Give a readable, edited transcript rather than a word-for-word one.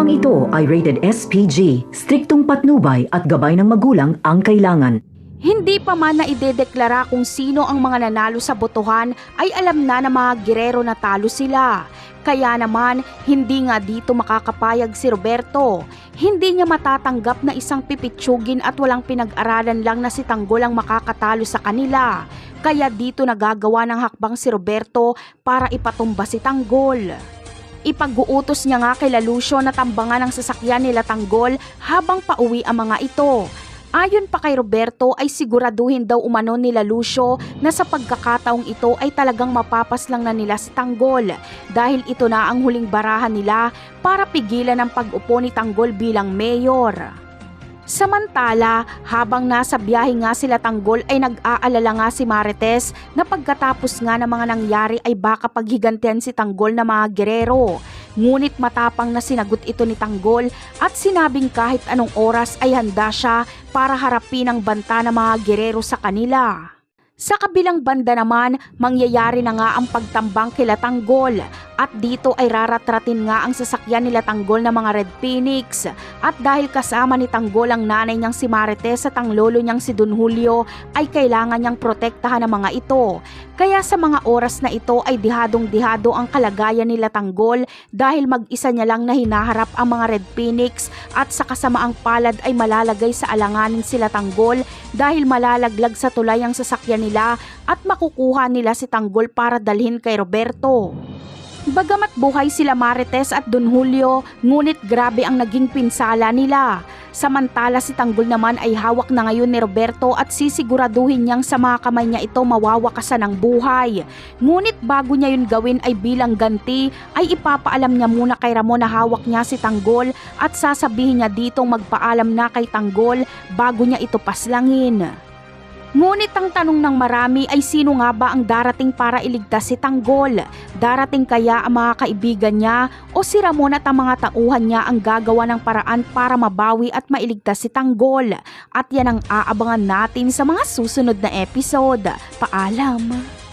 Programang ito ay rated SPG, striktong patnubay at gabay ng magulang ang kailangan. Hindi pa man na idedeklara kung sino ang mga nanalo sa botohan ay alam na ng mga Guerrero na talo sila. Kaya naman, hindi nga dito makakapayag si Roberto. Hindi niya matatanggap na isang pipitsugin at walang pinag-aralan lang na si Tanggol ang makakatalo sa kanila. Kaya dito nagagawa ng hakbang si Roberto para ipatumba si Tanggol. Ipag-uutos niya nga kay Lucio na tambangan ang sasakyan nila Tanggol habang pauwi ang mga ito. Ayon pa kay Roberto ay siguraduhin daw umano nila Lucio na sa pagkakataong ito ay talagang mapapaslang na nila si Tanggol dahil ito na ang huling barahan nila para pigilan ang pag-upo ni Tanggol bilang mayor. Samantala, habang nasa biyahe nga sila Tanggol ay nag-aalala nga si Marites na pagkatapos nga ng mga nangyari ay baka paghigantihan si Tanggol na mga Guerrero. Ngunit matapang na sinagot ito ni Tanggol at sinabing kahit anong oras ay handa siya para harapin ang banta ng mga Guerrero sa kanila. Sa kabilang banda naman, mangyayari na nga ang pagtambang kila Tanggol at dito ay raratratin nga ang sasakyan nila Tanggol na mga Red Phoenix at dahil kasama ni Tanggol ang nanay niyang si Marites at ang lolo niyang si Don Julio ay kailangan niyang protektahan ang mga ito. Kaya sa mga oras na ito ay dihadong-dihado ang kalagayan nila Tanggol dahil mag-isa niya lang na hinaharap ang mga Red Phoenix at sa kasamaang palad ay malalagay sa alanganin sila Tanggol dahil malalaglag sa tulay ang sasakyan nila at makukuha nila si Tanggol para dalhin kay Roberto. Bagamat buhay sila Marites at Don Julio, ngunit grabe ang naging pinsala nila. Samantala si Tanggol naman ay hawak na ngayon ni Roberto at sisiguraduhin niyang sa mga kamay niya ito mawawakasan ng buhay. Ngunit bago niya yun gawin ay bilang ganti ay ipapaalam niya muna kay Ramon na hawak niya si Tanggol at sasabihin niya ditong magpaalam na kay Tanggol bago niya ito paslangin. Ngunit ang tanong ng marami ay sino nga ba ang darating para iligtas si Tanggol? Darating kaya ang mga kaibigan niya o si Ramon at ang mga tauhan niya ang gagawa ng paraan para mabawi at mailigtas si Tanggol? At yan ang aabangan natin sa mga susunod na episode. Paalam!